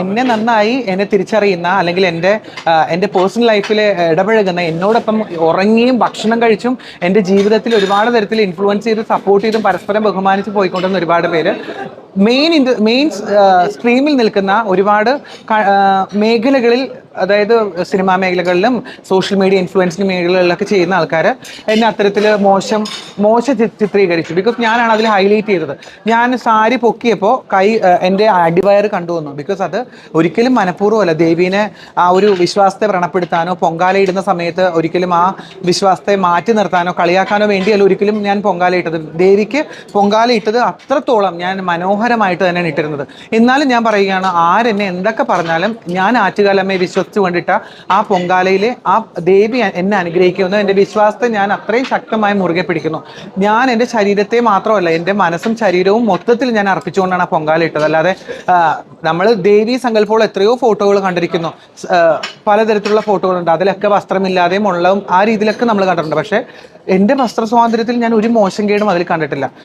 എന്നെ നന്നായി എന്നെ തിരിച്ചറിയുന്ന അല്ലെങ്കിൽ എൻ്റെ പേഴ്സണൽ ലൈഫിൽ ഇടപഴകുന്ന എന്നോടൊപ്പം ഉറങ്ങിയും ഭക്ഷണം കഴിച്ചും എൻ്റെ ജീവിതത്തിൽ ഒരുപാട് തരത്തിൽ ഇൻഫ്ലുവൻസ് ചെയ്ത് സപ്പോർട്ട് ചെയ്തും പരസ്പരം ബഹുമാനിച്ച് പോയിക്കൊണ്ടുവന്ന ഒരുപാട് പേര് മെയിൻ സ്ട്രീമിൽ നിൽക്കുന്ന ഒരുപാട് മേഖലകളിൽ, അതായത് സിനിമാ മേഖലകളിലും സോഷ്യൽ മീഡിയ ഇൻഫ്ലുവൻസിംഗ് മേഖലകളിലൊക്കെ ചെയ്യുന്ന ആൾക്കാർ എന്നെ അത്തരത്തിൽ മോശം ചിത്രീകരിച്ചു. ബിക്കോസ് ഞാനാണ് അതിൽ ഹൈലൈറ്റ് ചെയ്തത്. ഞാൻ സാരി പൊക്കിയപ്പോൾ എൻ്റെ അടിവയറ് കണ്ടുവന്നു. ബിക്കോസ് അത് ഒരിക്കലും മനഃപൂർവ്വമല്ല. ദേവീനെ ആ ഒരു വിശ്വാസത്തെ വ്രണപ്പെടുത്താനോ പൊങ്കാലയിടുന്ന സമയത്ത് ഒരിക്കലും ആ വിശ്വാസത്തെ മാറ്റി നിർത്താനോ കളിയാക്കാനോ വേണ്ടിയല്ല ഒരിക്കലും ഞാൻ പൊങ്കാലയിട്ടത്. ദേവിക്ക് പൊങ്കാലയിട്ടത് അത്രത്തോളം ഞാൻ മനോഹരമായിട്ട് തന്നെയാണ് ഇട്ടിരുന്നത്. എന്നാലും ഞാൻ പറയുകയാണ്, ആരെന്നെ എന്തൊക്കെ പറഞ്ഞാലും ഞാൻ ആറ്റുകാലമ്മയെ വിശ്വസിച്ച് കൊണ്ടിട്ട ആ പൊങ്കാലയിലെ ആ ദേവി എന്നെ അനുഗ്രഹിക്കുന്നു. എൻ്റെ വിശ്വാസത്തെ ഞാൻ അത്രയും ശക്തമായി മുറുകെ പിടിക്കുന്നു. ഞാൻ എൻ്റെ ശരീരത്തെ മാത്രമല്ല, എൻ്റെ മനസ്സും ശരീരവും മൊത്തത്തിൽ ഞാൻ അർപ്പിച്ചുകൊണ്ടാണ് ആ പൊങ്കാല ഇട്ടത്. അല്ലാതെ നമ്മൾ ദേവീ സങ്കല്പമുള്ള എത്രയോ ഫോട്ടോകൾ കണ്ടിരിക്കുന്നു. പലതരത്തിലുള്ള ഫോട്ടോകളുണ്ട്. അതിലൊക്കെ വസ്ത്രമില്ലാതെയും ഉള്ളതും ആ രീതിയിലൊക്കെ നമ്മൾ കണ്ടിട്ടുണ്ട്. പക്ഷേ എൻ്റെ വസ്ത്ര സ്വാതന്ത്ര്യത്തിൽ ഞാൻ ഒരു മോശം കേടും അതിൽ കണ്ടിട്ടില്ല.